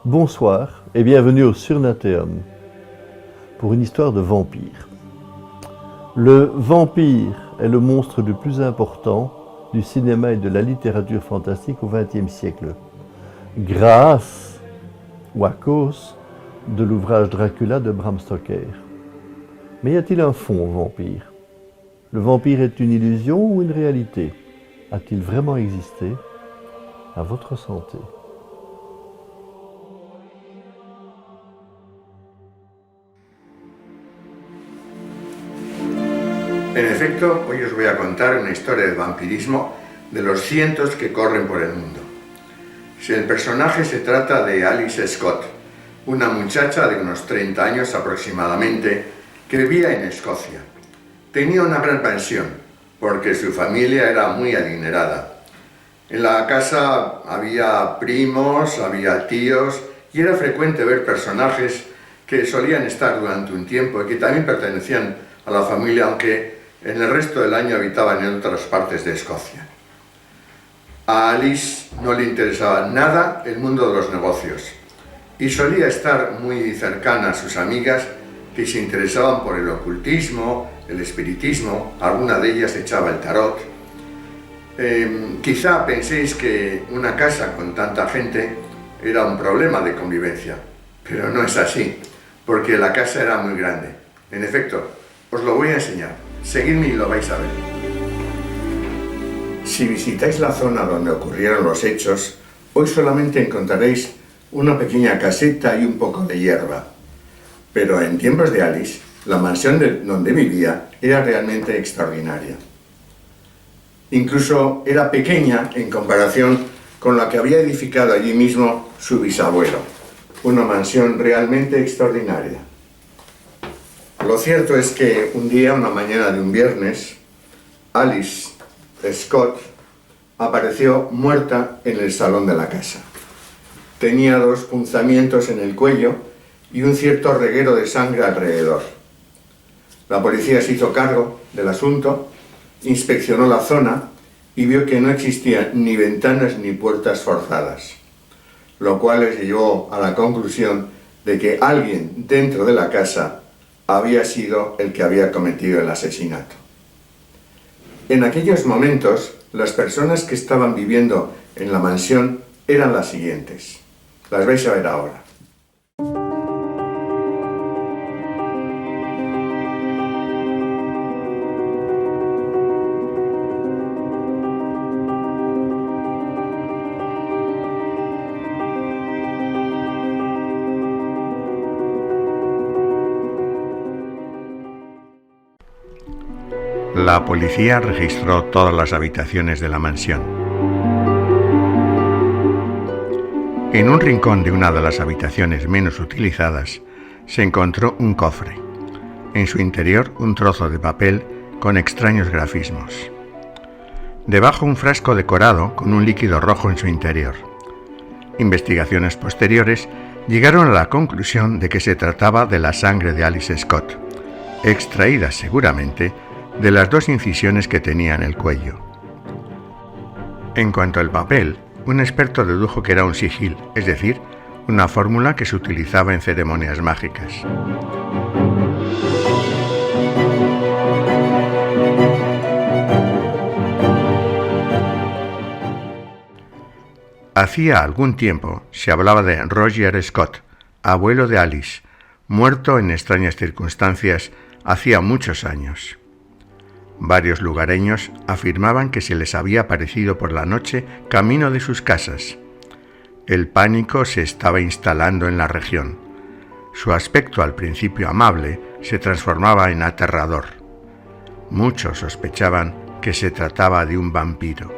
Bonsoir et bienvenue au Surnateum pour une histoire de vampire. Le vampire est le monstre le plus important du cinéma et de la littérature fantastique au XXe siècle, grâce ou à cause de l'ouvrage Dracula de Bram Stoker. Mais y a-t-il un fond au vampire? Le vampire est une illusion ou une réalité? A-t-il vraiment existé? À votre santé. En efecto, hoy os voy a contar una historia de vampirismo de los cientos que corren por el mundo. El personaje se trata de Alice Scott, una muchacha de unos 30 años aproximadamente que vivía en Escocia. Tenía una gran pensión porque su familia era muy adinerada. En la casa había primos, había tíos y era frecuente ver personajes que solían estar durante un tiempo y que también pertenecían a la familia, aunque en el resto del año habitaban en otras partes de Escocia. A Alice no le interesaba nada el mundo de los negocios y solía estar muy cercana a sus amigas que se interesaban por el ocultismo, el espiritismo, alguna de ellas echaba el tarot. Quizá penséis que una casa con tanta gente era un problema de convivencia, pero no es así, porque la casa era muy grande. En efecto, os lo voy a enseñar. Seguidme y lo vais a ver. Si visitáis la zona donde ocurrieron los hechos, hoy solamente encontraréis una pequeña caseta y un poco de hierba. Pero en tiempos de Alice, la mansión donde vivía era realmente extraordinaria. Incluso era pequeña en comparación con la que había edificado allí mismo su bisabuelo. Una mansión realmente extraordinaria. Lo cierto es que un día, una mañana de un viernes, Alice Scott apareció muerta en el salón de la casa. Tenía 2 punzamientos en el cuello y un cierto reguero de sangre alrededor. La policía se hizo cargo del asunto, inspeccionó la zona y vio que no existían ni ventanas ni puertas forzadas, lo cual les llevó a la conclusión de que alguien dentro de la casa había sido el que había cometido el asesinato. En aquellos momentos, las personas que estaban viviendo en la mansión eran las siguientes. Las vais a ver ahora. La policía registró todas las habitaciones de la mansión. En un rincón de una de las habitaciones menos utilizadas se encontró un cofre. En su interior un trozo de papel con extraños grafismos. Debajo un frasco decorado con un líquido rojo en su interior. Investigaciones posteriores llegaron a la conclusión de que se trataba de la sangre de Alice Scott, extraída seguramente de las 2 incisiones que tenía en el cuello. En cuanto al papel, un experto dedujo que era un sigil, es decir, una fórmula que se utilizaba en ceremonias mágicas. Hacía algún tiempo se hablaba de Roger Scott, abuelo de Alice, muerto en extrañas circunstancias hacía muchos años. Varios lugareños afirmaban que se les había aparecido por la noche camino de sus casas. El pánico se estaba instalando en la región. Su aspecto al principio amable se transformaba en aterrador. Muchos sospechaban que se trataba de un vampiro.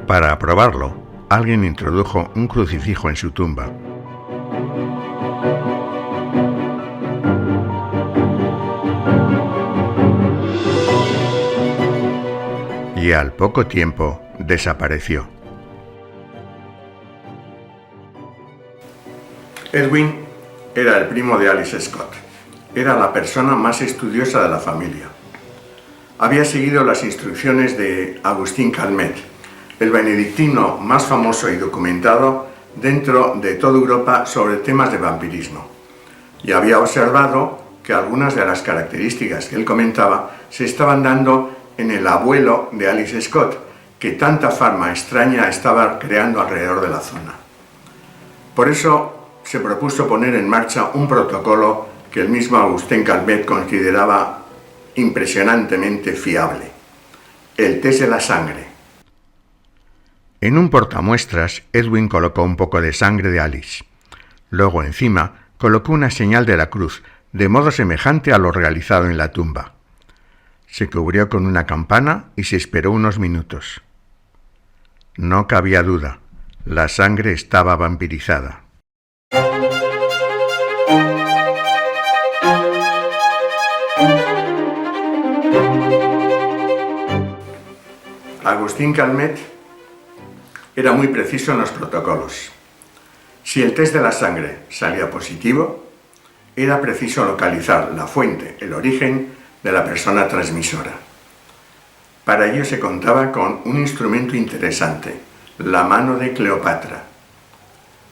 Para probarlo, alguien introdujo un crucifijo en su tumba. Y al poco tiempo desapareció. Edwin era el primo de Alice Scott. Era la persona más estudiosa de la familia. Había seguido las instrucciones de Agustín Calmet, el benedictino más famoso y documentado dentro de toda Europa sobre temas de vampirismo, y había observado que algunas de las características que él comentaba se estaban dando en el abuelo de Alice Scott, que tanta fama extraña estaba creando alrededor de la zona. Por eso se propuso poner en marcha un protocolo que el mismo Agustín Calmet consideraba impresionantemente fiable: el test de la sangre. En un portamuestras, Edwin colocó un poco de sangre de Alice. Luego, encima, colocó una señal de la cruz, de modo semejante a lo realizado en la tumba. Se cubrió con una campana y se esperó unos minutos. No cabía duda, la sangre estaba vampirizada. Agustín Calmet era muy preciso en los protocolos. Si el test de la sangre salía positivo, era preciso localizar la fuente, el origen de la persona transmisora. Para ello se contaba con un instrumento interesante, la mano de Cleopatra,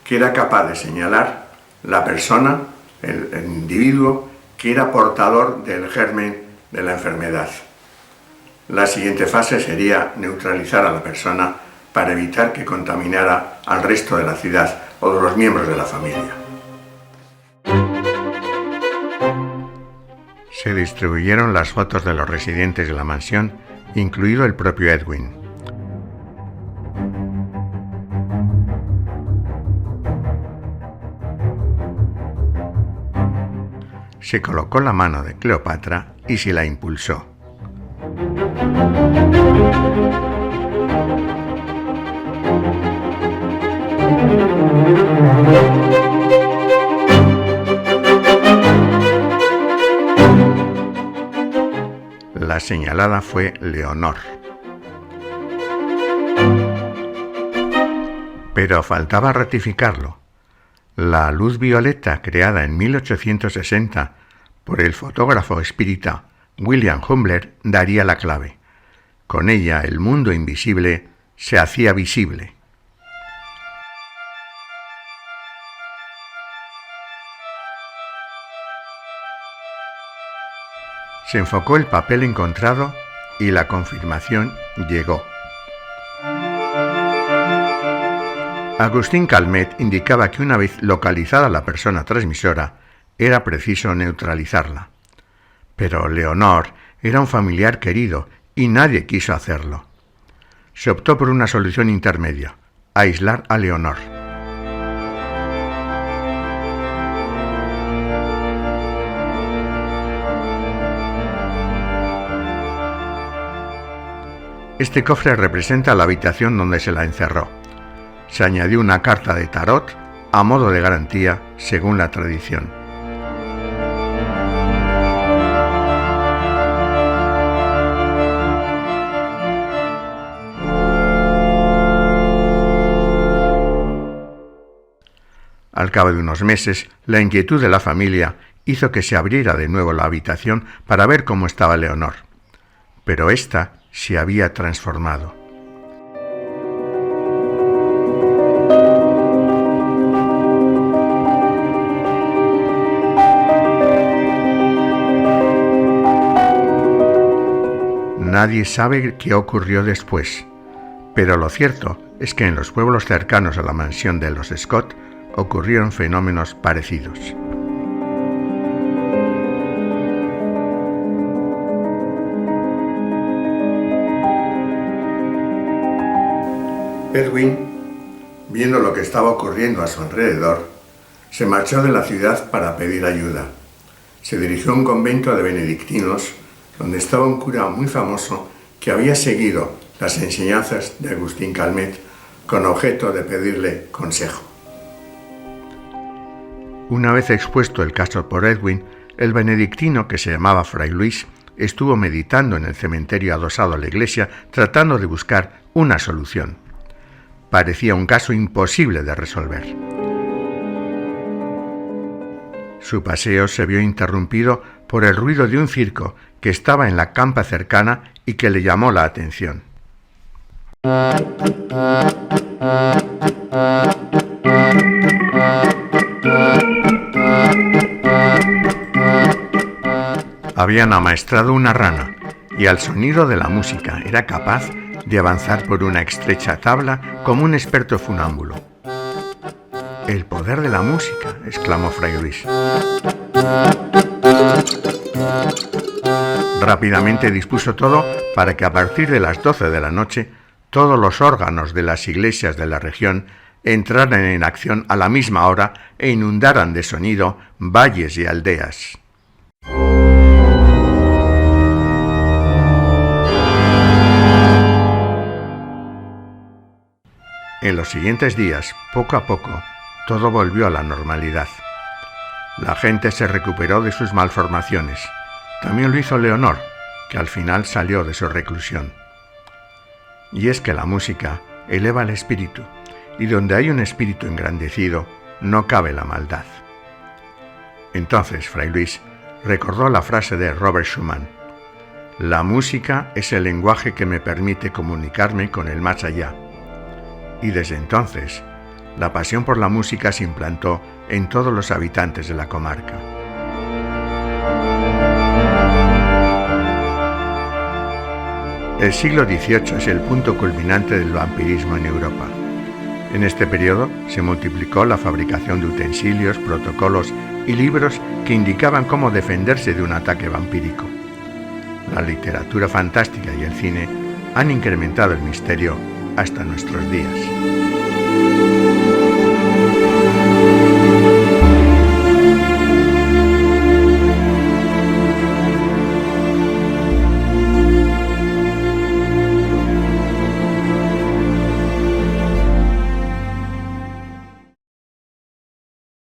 que era capaz de señalar la persona, el individuo, que era portador del germen de la enfermedad. La siguiente fase sería neutralizar a la persona para evitar que contaminara al resto de la ciudad o de los miembros de la familia. Se distribuyeron las fotos de los residentes de la mansión, incluido el propio Edwin. Se colocó la mano de Cleopatra y se la impulsó. La señalada fue Leonor. Pero faltaba ratificarlo. La luz violeta creada en 1860 por el fotógrafo espírita William Humbler daría la clave. Con ella el mundo invisible se hacía visible. Se enfocó el papel encontrado y la confirmación llegó. Agustín Calmet indicaba que una vez localizada la persona transmisora, era preciso neutralizarla. Pero Leonor era un familiar querido y nadie quiso hacerlo. Se optó por una solución intermedia: aislar a Leonor. Este cofre representa la habitación donde se la encerró. Se añadió una carta de tarot a modo de garantía, según la tradición. Al cabo de unos meses, la inquietud de la familia hizo que se abriera de nuevo la habitación para ver cómo estaba Leonor. Pero ésta se había transformado. Nadie sabe qué ocurrió después, pero lo cierto es que en los pueblos cercanos a la mansión de los Scott ocurrieron fenómenos parecidos. Edwin, viendo lo que estaba ocurriendo a su alrededor, se marchó de la ciudad para pedir ayuda. Se dirigió a un convento de benedictinos donde estaba un cura muy famoso que había seguido las enseñanzas de Agustín Calmet con objeto de pedirle consejo. Una vez expuesto el caso por Edwin, el benedictino, que se llamaba Fray Luis, estuvo meditando en el cementerio adosado a la iglesia tratando de buscar una solución. Parecía un caso imposible de resolver. Su paseo se vio interrumpido por el ruido de un circo que estaba en la campa cercana y que le llamó la atención. Habían amaestrado una rana y al sonido de la música era capaz de avanzar por una estrecha tabla como un experto funámbulo. «El poder de la música», exclamó Fray Luis. Rápidamente dispuso todo para que a partir de las 12 de la noche todos los órganos de las iglesias de la región entraran en acción a la misma hora e inundaran de sonido valles y aldeas. En los siguientes días, poco a poco, todo volvió a la normalidad. La gente se recuperó de sus malformaciones. También lo hizo Leonor, que al final salió de su reclusión. Y es que la música eleva el espíritu, y donde hay un espíritu engrandecido, no cabe la maldad. Entonces, Fray Luis recordó la frase de Robert Schumann: «La música es el lenguaje que me permite comunicarme con el más allá». Y desde entonces, la pasión por la música se implantó en todos los habitantes de la comarca. El siglo XVIII es el punto culminante del vampirismo en Europa. En este periodo se multiplicó la fabricación de utensilios, protocolos y libros que indicaban cómo defenderse de un ataque vampírico. La literatura fantástica y el cine han incrementado el misterio hasta nuestros días.